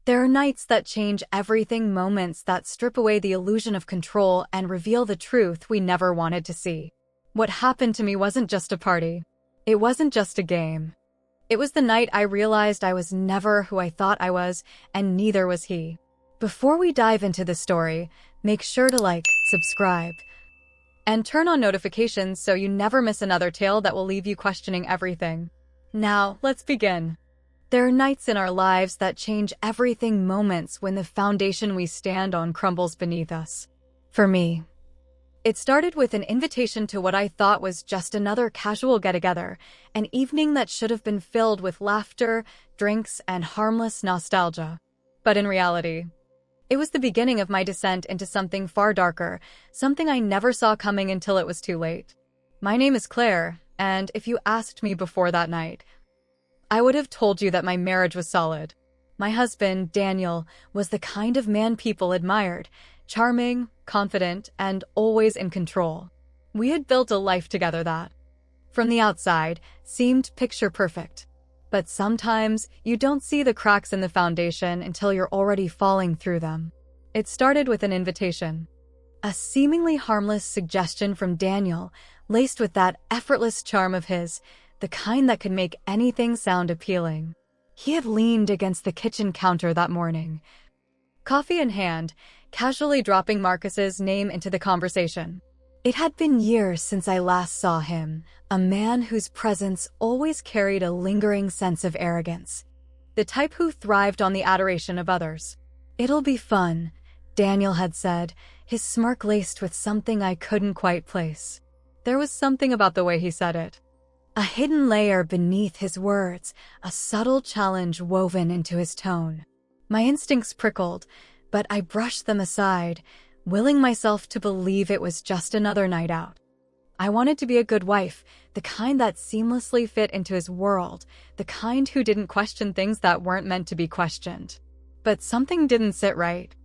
There are nights that change everything, moments that strip away the illusion of control and reveal the truth we never wanted to see. What happened to me wasn't just a party. It wasn't just a game. It was the night I realized I was never who I thought I was, and neither was he. Before we dive into the story, make sure to like, subscribe, and turn on notifications so you never miss another tale that will leave you questioning everything. Now, let's begin. There are nights in our lives that change everything, moments when the foundation we stand on crumbles beneath us. For me, it started with an invitation to what I thought was just another casual get-together, an evening that should have been filled with laughter, drinks, and harmless nostalgia. But in reality, it was the beginning of my descent into something far darker, something I never saw coming until it was too late. My name is Claire, and if you asked me before that night, I would have told you that my marriage was solid. My husband, Daniel, was the kind of man people admired, charming, confident, and always in control. We had built a life together that, from the outside, seemed picture perfect. But sometimes you don't see the cracks in the foundation until you're already falling through them. It started with an invitation. A seemingly harmless suggestion from Daniel, laced with that effortless charm of his, the kind that could make anything sound appealing. He had leaned against the kitchen counter that morning, coffee in hand, casually dropping Marcus's name into the conversation. It had been years since I last saw him, a man whose presence always carried a lingering sense of arrogance, the type who thrived on the adoration of others. "It'll be fun," Daniel had said, his smirk laced with something I couldn't quite place. There was something about the way he said it. A hidden layer beneath his words, a subtle challenge woven into his tone. My instincts prickled, but I brushed them aside, willing myself to believe it was just another night out. I wanted to be a good wife, the kind that seamlessly fit into his world, the kind who didn't question things that weren't meant to be questioned. But something didn't sit right.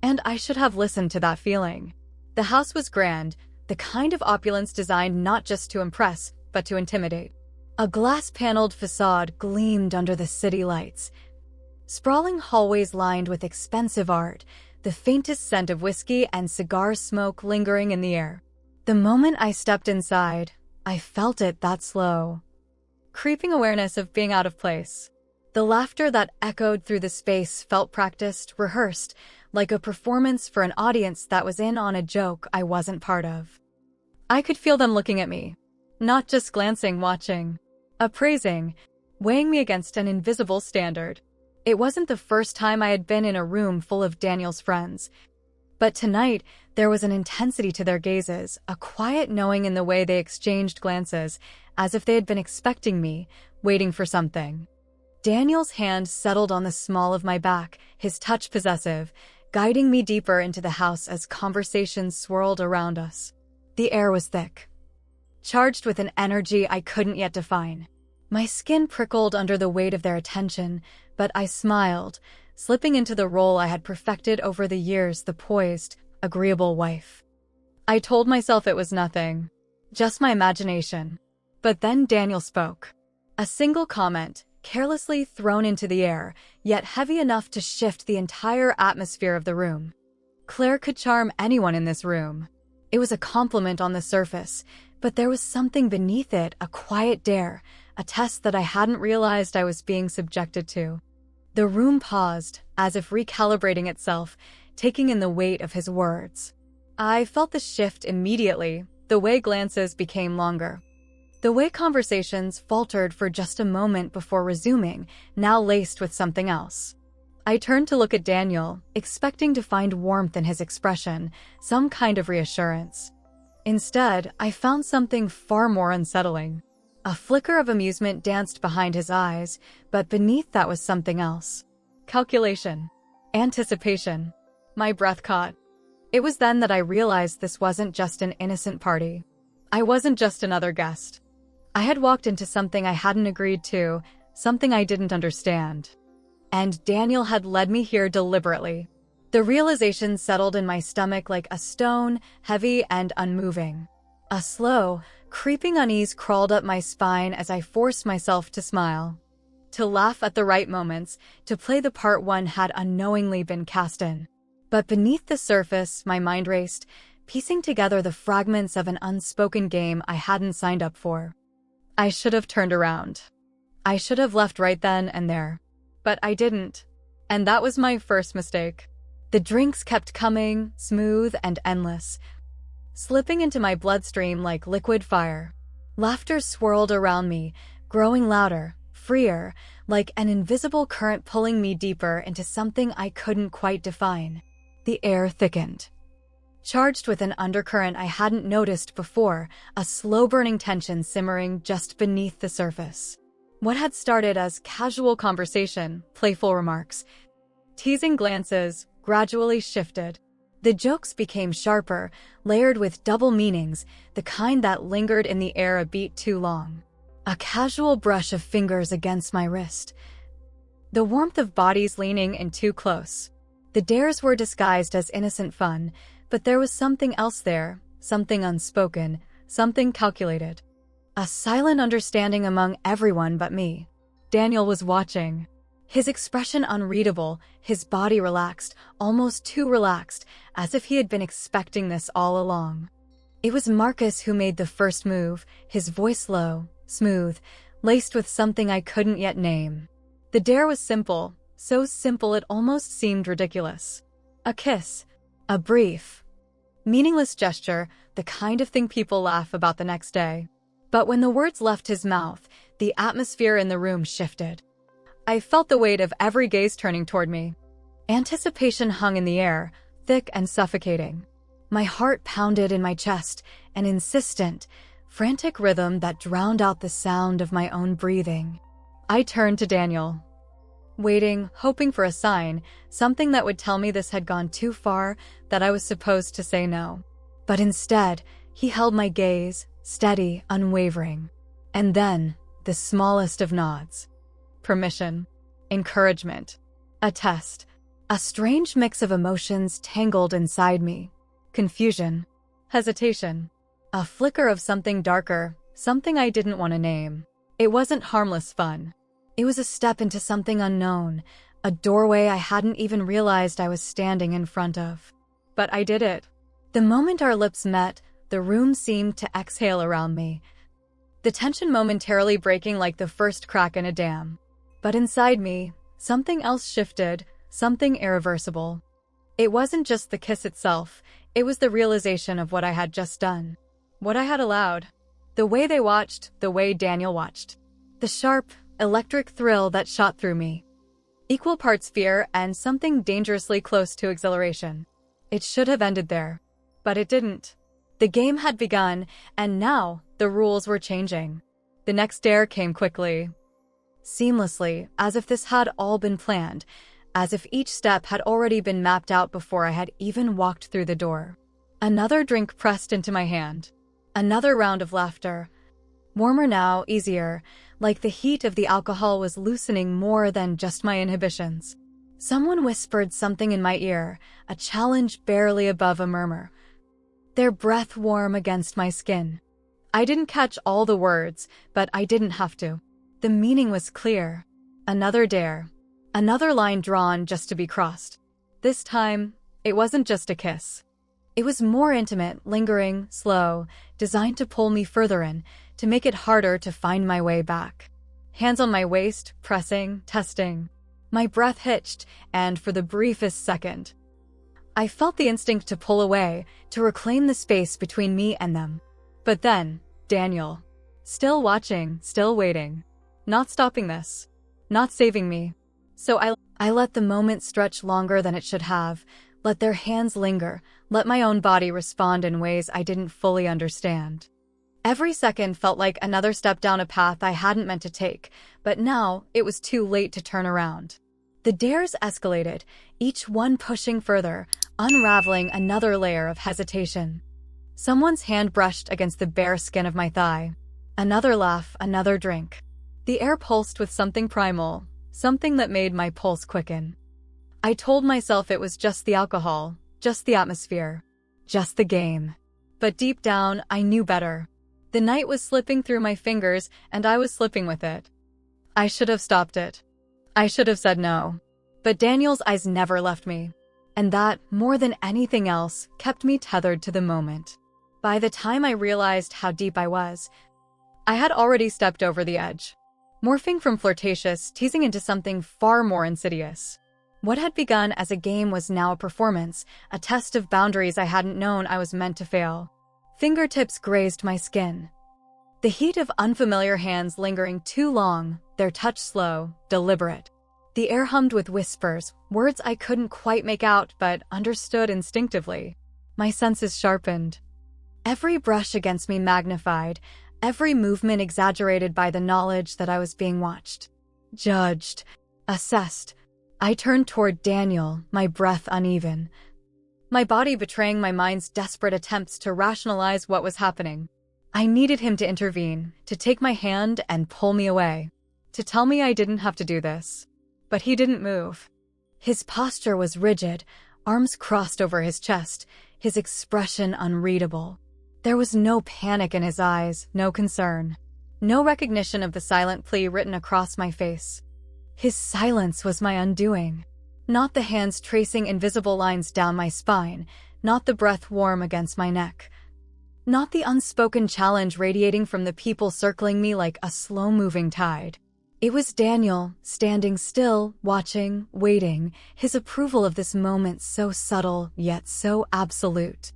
And I should have listened to that feeling. The house was grand, the kind of opulence designed not just to impress, but to intimidate. A glass-paneled facade gleamed under the city lights. Sprawling hallways lined with expensive art, the faintest scent of whiskey and cigar smoke lingering in the air. The moment I stepped inside, I felt it that slow, creeping awareness of being out of place. The laughter that echoed through the space felt practiced, rehearsed, like a performance for an audience that was in on a joke I wasn't part of. I could feel them looking at me, not just glancing, watching, appraising, weighing me against an invisible standard. It wasn't the first time I had been in a room full of Daniel's friends, but tonight there was an intensity to their gazes, a quiet knowing in the way they exchanged glances, as if they had been expecting me, waiting for something. Daniel's hand settled on the small of my back, his touch possessive, guiding me deeper into the house as conversations swirled around us. The air was thick, charged with an energy I couldn't yet define. My skin prickled under the weight of their attention, but I smiled, slipping into the role I had perfected over the years, the poised, agreeable wife. I told myself it was nothing, just my imagination. But then Daniel spoke. A single comment, carelessly thrown into the air, yet heavy enough to shift the entire atmosphere of the room. Claire could charm anyone in this room. It was a compliment on the surface, but there was something beneath it, a quiet dare, a test that I hadn't realized I was being subjected to. The room paused, as if recalibrating itself, taking in the weight of his words. I felt the shift immediately, the way glances became longer. The way conversations faltered for just a moment before resuming, now laced with something else. I turned to look at Daniel, expecting to find warmth in his expression, some kind of reassurance. Instead, I found something far more unsettling. A flicker of amusement danced behind his eyes, but beneath that was something else. Calculation. Anticipation. My breath caught. It was then that I realized this wasn't just an innocent party. I wasn't just another guest. I had walked into something I hadn't agreed to, something I didn't understand. And Daniel had led me here deliberately. The realization settled in my stomach like a stone, heavy and unmoving. A slow, creeping unease crawled up my spine as I forced myself to smile. to laugh at the right moments, to play the part one had unknowingly been cast in. But beneath the surface, my mind raced, piecing together the fragments of an unspoken game I hadn't signed up for. I should have turned around. I should have left right then and there. But I didn't. And that was my first mistake. The drinks kept coming, smooth and endless, slipping into my bloodstream like liquid fire. Laughter swirled around me, growing louder, freer, like an invisible current pulling me deeper into something I couldn't quite define. The air thickened, charged with an undercurrent I hadn't noticed before, a slow-burning tension simmering just beneath the surface. What had started as casual conversation, playful remarks, teasing glances, gradually shifted. The jokes became sharper, layered with double meanings, the kind that lingered in the air a beat too long. A casual brush of fingers against my wrist. The warmth of bodies leaning in too close. The dares were disguised as innocent fun, but there was something else there, something unspoken, something calculated. A silent understanding among everyone but me. Daniel was watching. His expression unreadable, his body relaxed, almost too relaxed, as if he had been expecting this all along. It was Marcus who made the first move, his voice low, smooth, laced with something I couldn't yet name. The dare was simple, so simple it almost seemed ridiculous. A kiss. A brief, meaningless gesture, the kind of thing people laugh about the next day. But when the words left his mouth, the atmosphere in the room shifted. I felt the weight of every gaze turning toward me. Anticipation hung in the air, thick and suffocating. My heart pounded in my chest, an insistent, frantic rhythm that drowned out the sound of my own breathing. I turned to Daniel, waiting, hoping for a sign, something that would tell me this had gone too far, that I was supposed to say no. But instead, he held my gaze, steady, unwavering. And then, the smallest of nods. Permission, encouragement, a test, a strange mix of emotions tangled inside me. Confusion, hesitation, a flicker of something darker, something I didn't want to name. It wasn't harmless fun. It was a step into something unknown, a doorway I hadn't even realized I was standing in front of. But I did it. The moment our lips met, the room seemed to exhale around me, the tension momentarily breaking like the first crack in a dam. But inside me, something else shifted, something irreversible. It wasn't just the kiss itself, it was the realization of what I had just done. What I had allowed. The way they watched, the way Daniel watched. The sharp, electric thrill that shot through me. Equal parts fear and something dangerously close to exhilaration. It should have ended there. But it didn't. The game had begun, and now the rules were changing. The next dare came quickly. Seamlessly, as if this had all been planned, as if each step had already been mapped out before I had even walked through the door. Another drink pressed into my hand. Another round of laughter. Warmer now, easier, like the heat of the alcohol was loosening more than just my inhibitions. Someone whispered something in my ear, a challenge barely above a murmur. Their breath warm against my skin. I didn't catch all the words, but I didn't have to. The meaning was clear. Another dare. Another line drawn just to be crossed. This time, it wasn't just a kiss. It was more intimate, lingering, slow, designed to pull me further in, to make it harder to find my way back. Hands on my waist, pressing, testing. My breath hitched, and for the briefest second, I felt the instinct to pull away, to reclaim the space between me and them. But then, Daniel. Still watching, still waiting. Not stopping this. Not saving me. So I let the moment stretch longer than it should have, let their hands linger, let my own body respond in ways I didn't fully understand. Every second felt like another step down a path I hadn't meant to take, but now it was too late to turn around. The dares escalated, each one pushing further, unraveling another layer of hesitation. Someone's hand brushed against the bare skin of my thigh. Another laugh, another drink. The air pulsed with something primal, something that made my pulse quicken. I told myself it was just the alcohol, just the atmosphere, just the game. But deep down, I knew better. The night was slipping through my fingers, and I was slipping with it. I should have stopped it. I should have said no. But Daniel's eyes never left me. And that, more than anything else, kept me tethered to the moment. By the time I realized how deep I was, I had already stepped over the edge, morphing from flirtatious teasing into something far more insidious. What had begun as a game was now a performance, a test of boundaries I hadn't known I was meant to fail. Fingertips grazed my skin. The heat of unfamiliar hands lingering too long, their touch slow, deliberate. The air hummed with whispers, words I couldn't quite make out but understood instinctively. My senses sharpened. Every brush against me magnified, every movement exaggerated by the knowledge that I was being watched, judged, assessed. I turned toward Daniel, my breath uneven, my body betraying my mind's desperate attempts to rationalize what was happening. I needed him to intervene, to take my hand and pull me away, to tell me I didn't have to do this. But he didn't move. His posture was rigid, arms crossed over his chest, his expression unreadable. There was no panic in his eyes, no concern, no recognition of the silent plea written across my face. His silence was my undoing. Not the hands tracing invisible lines down my spine, not the breath warm against my neck, not the unspoken challenge radiating from the people circling me like a slow-moving tide. It was Daniel, standing still, watching, waiting, his approval of this moment so subtle, yet so absolute.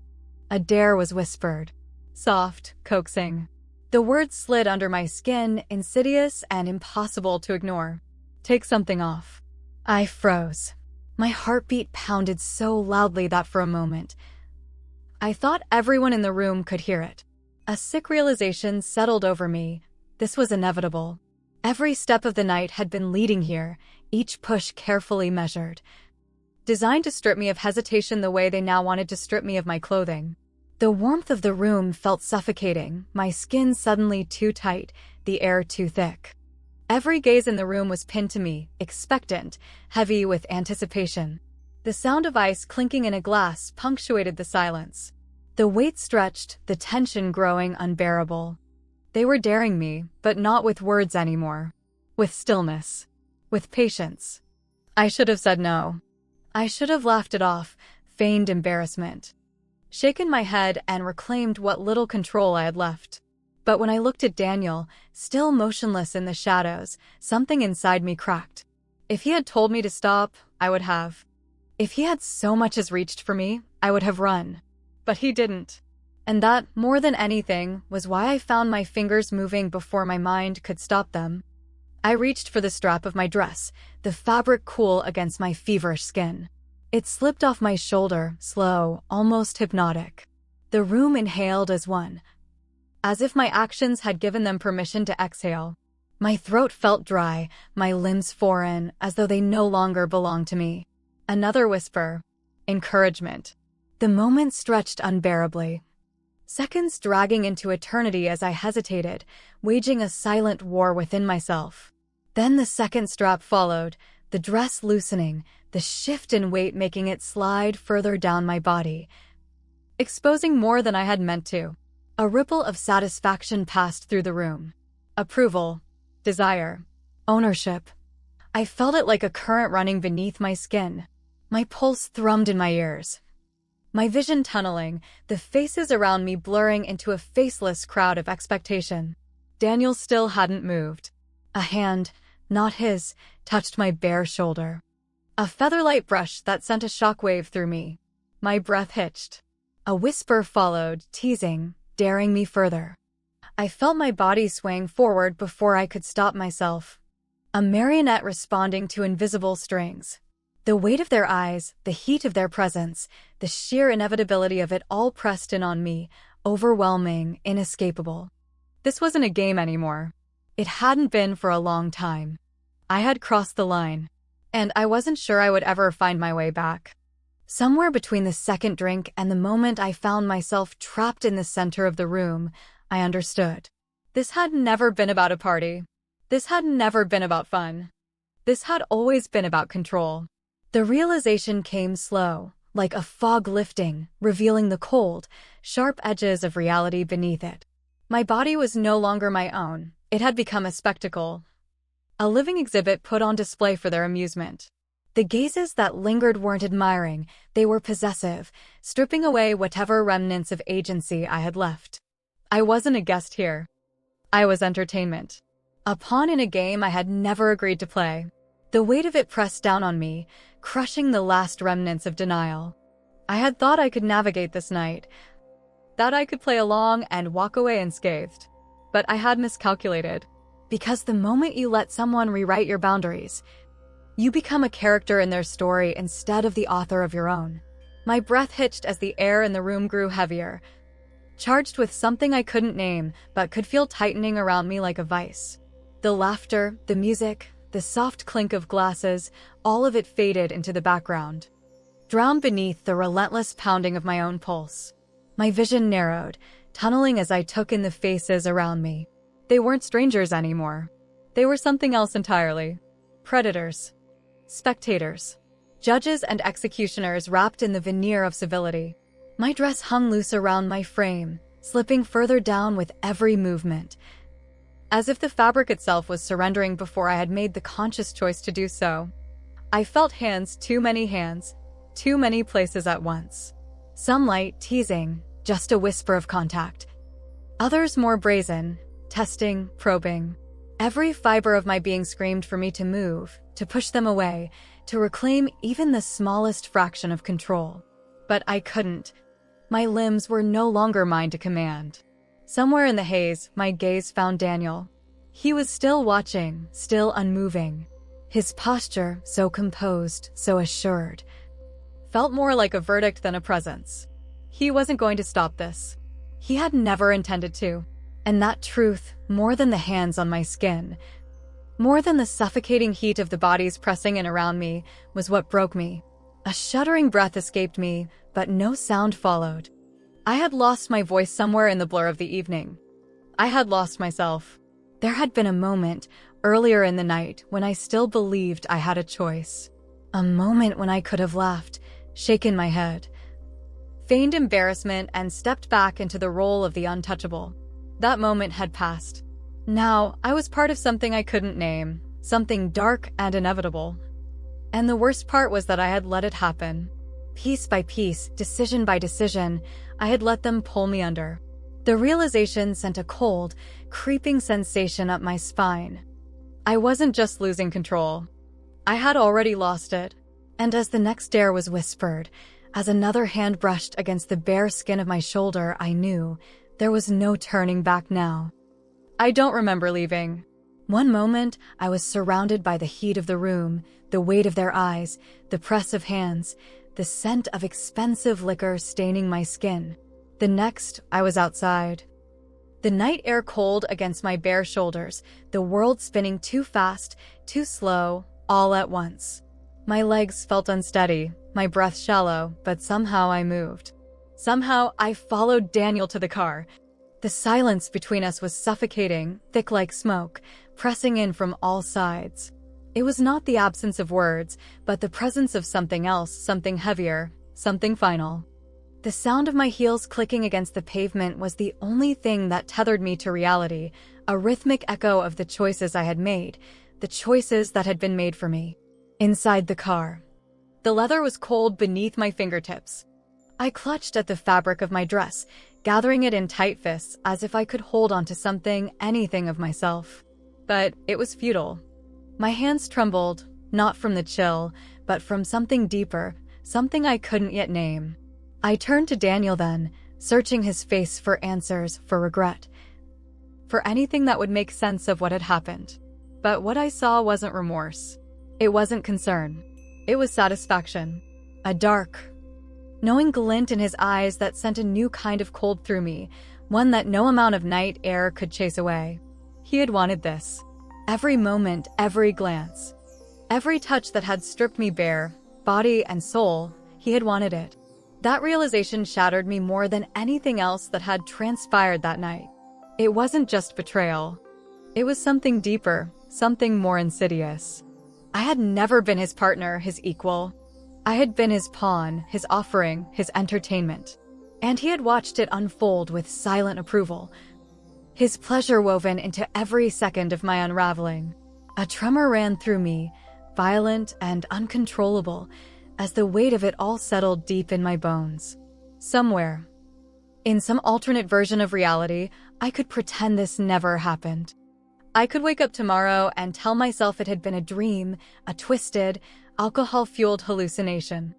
A dare was whispered. Soft, coaxing. The words slid under my skin, insidious and impossible to ignore. Take something off. I froze. My heartbeat pounded so loudly that for a moment, I thought everyone in the room could hear it. A sick realization settled over me. This was inevitable. Every step of the night had been leading here, each push carefully measured, designed to strip me of hesitation the way they now wanted to strip me of my clothing. The warmth of the room felt suffocating, my skin suddenly too tight, the air too thick. Every gaze in the room was pinned to me, expectant, heavy with anticipation. The sound of ice clinking in a glass punctuated the silence. The weight stretched, the tension growing unbearable. They were daring me, but not with words anymore. With stillness. With patience. I should have said no. I should have laughed it off, feigned embarrassment, shaken my head and reclaimed what little control I had left. But when I looked at Daniel, still motionless in the shadows, something inside me cracked. If he had told me to stop, I would have. If he had so much as reached for me, I would have run. But he didn't. And that, more than anything, was why I found my fingers moving before my mind could stop them. I reached for the strap of my dress, the fabric cool against my feverish skin. It slipped off my shoulder, slow, almost hypnotic. The room inhaled as one, as if my actions had given them permission to exhale. My throat felt dry, my limbs foreign, as though they no longer belonged to me. Another whisper. Encouragement. The moment stretched unbearably. Seconds dragging into eternity as I hesitated, waging a silent war within myself. Then the second strap followed, the dress loosening, the shift in weight making it slide further down my body, exposing more than I had meant to. A ripple of satisfaction passed through the room. Approval, desire, ownership. I felt it like a current running beneath my skin. My pulse thrummed in my ears. My vision tunneling, the faces around me blurring into a faceless crowd of expectation. Daniel still hadn't moved. A hand, not his, touched my bare shoulder. A featherlight brush that sent a shockwave through me. My breath hitched. A whisper followed, teasing, daring me further. I felt my body swaying forward before I could stop myself. A marionette responding to invisible strings. The weight of their eyes, the heat of their presence, the sheer inevitability of it all pressed in on me, overwhelming, inescapable. This wasn't a game anymore. It hadn't been for a long time. I had crossed the line, and I wasn't sure I would ever find my way back. Somewhere between the second drink and the moment I found myself trapped in the center of the room, I understood. This had never been about a party. This had never been about fun. This had always been about control. The realization came slow, like a fog lifting, revealing the cold, sharp edges of reality beneath it. My body was no longer my own. It had become a spectacle. a living exhibit put on display for their amusement. The gazes that lingered weren't admiring, they were possessive, stripping away whatever remnants of agency I had left. I wasn't a guest here. I was entertainment. A pawn in a game I had never agreed to play. The weight of it pressed down on me, crushing the last remnants of denial. I had thought I could navigate this night, that I could play along and walk away unscathed. But I had miscalculated. Because the moment you let someone rewrite your boundaries, you become a character in their story instead of the author of your own. My breath hitched as the air in the room grew heavier, charged with something I couldn't name but could feel tightening around me like a vice. The laughter, the music, the soft clink of glasses, all of it faded into the background, drowned beneath the relentless pounding of my own pulse. My vision narrowed, tunneling as I took in the faces around me. They weren't strangers anymore. They were something else entirely. Predators. Spectators. Judges and executioners wrapped in the veneer of civility. My dress hung loose around my frame, slipping further down with every movement, as if the fabric itself was surrendering before I had made the conscious choice to do so. I felt hands, too many places at once. Some light, teasing, just a whisper of contact. Others more brazen, testing, probing. Every fiber of my being screamed for me to move, to push them away, to reclaim even the smallest fraction of control. But I couldn't. My limbs were no longer mine to command. Somewhere in the haze, my gaze found Daniel. He was still watching, still unmoving. His posture, so composed, so assured, felt more like a verdict than a presence. He wasn't going to stop this. He had never intended to. And that truth, more than the hands on my skin, more than the suffocating heat of the bodies pressing in around me, was what broke me. A shuddering breath escaped me, but no sound followed. I had lost my voice somewhere in the blur of the evening. I had lost myself. There had been a moment, earlier in the night, when I still believed I had a choice. A moment when I could have laughed, shaken my head, feigned embarrassment, and stepped back into the role of the untouchable. That moment had passed. Now, I was part of something I couldn't name, something dark and inevitable. And the worst part was that I had let it happen. Piece by piece, decision by decision, I had let them pull me under. The realization sent a cold, creeping sensation up my spine. I wasn't just losing control. I had already lost it. And as the next dare was whispered, as another hand brushed against the bare skin of my shoulder, I knew there was no turning back now. I don't remember leaving. One moment, I was surrounded by the heat of the room, the weight of their eyes, the press of hands, the scent of expensive liquor staining my skin. The next, I was outside. The night air cold against my bare shoulders, the world spinning too fast, too slow, all at once. My legs felt unsteady, my breath shallow, but somehow I moved. Somehow, I followed Daniel to the car. The silence between us was suffocating, thick like smoke, pressing in from all sides. It was not the absence of words, but the presence of something else, something heavier, something final. The sound of my heels clicking against the pavement was the only thing that tethered me to reality, a rhythmic echo of the choices I had made, the choices that had been made for me. Inside the car, the leather was cold beneath my fingertips. I clutched at the fabric of my dress, gathering it in tight fists as if I could hold onto something, anything of myself. But it was futile. My hands trembled, not from the chill, but from something deeper, something I couldn't yet name. I turned to Daniel then, searching his face for answers, for regret, for anything that would make sense of what had happened. But what I saw wasn't remorse. It wasn't concern. It was satisfaction. A dark, knowing glint in his eyes that sent a new kind of cold through me, one that no amount of night air could chase away. He had wanted this. Every moment, every glance, every touch that had stripped me bare, body and soul, he had wanted it. That realization shattered me more than anything else that had transpired that night. It wasn't just betrayal. It was something deeper, something more insidious. I had never been his partner, his equal. I had been his pawn, his offering, his entertainment. And he had watched it unfold with silent approval, his pleasure woven into every second of my unraveling. A tremor ran through me, violent and uncontrollable, as the weight of it all settled deep in my bones. Somewhere, in some alternate version of reality, I could pretend this never happened. I could wake up tomorrow and tell myself it had been a dream, a twisted, alcohol-fueled hallucination.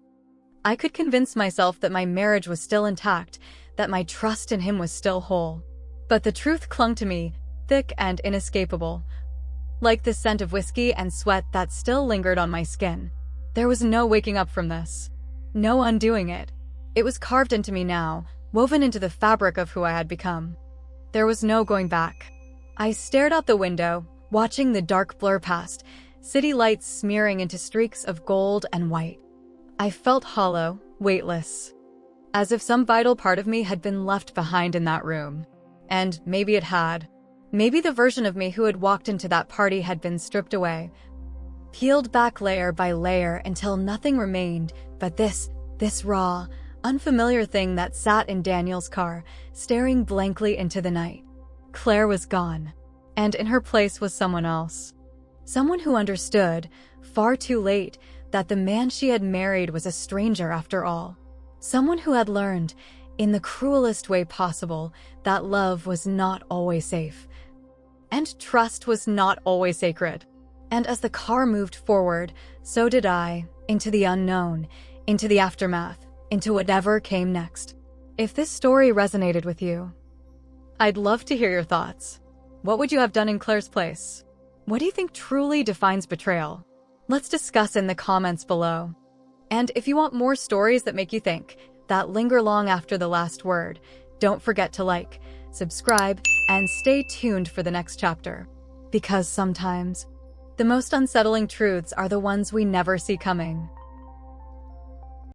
I could convince myself that my marriage was still intact, that my trust in him was still whole. But the truth clung to me, thick and inescapable, like the scent of whiskey and sweat that still lingered on my skin. There was no waking up from this, no undoing it. It was carved into me now, woven into the fabric of who I had become. There was no going back. I stared out the window, watching the dark blur past, city lights smearing into streaks of gold and white. I felt hollow, weightless, as if some vital part of me had been left behind in that room. And maybe it had. Maybe the version of me who had walked into that party had been stripped away, peeled back layer by layer until nothing remained but this raw, unfamiliar thing that sat in Daniel's car, staring blankly into the night. Claire was gone, and in her place was someone else. Someone who understood, far too late, that the man she had married was a stranger after all. Someone who had learned, in the cruelest way possible, that love was not always safe, and trust was not always sacred. And as the car moved forward, so did I, into the unknown, into the aftermath, into whatever came next. If this story resonated with you, I'd love to hear your thoughts. What would you have done in Claire's place? What do you think truly defines betrayal? Let's discuss in the comments below. And if you want more stories that make you think, that linger long after the last word, don't forget to like, subscribe, and stay tuned for the next chapter. Because sometimes, the most unsettling truths are the ones we never see coming.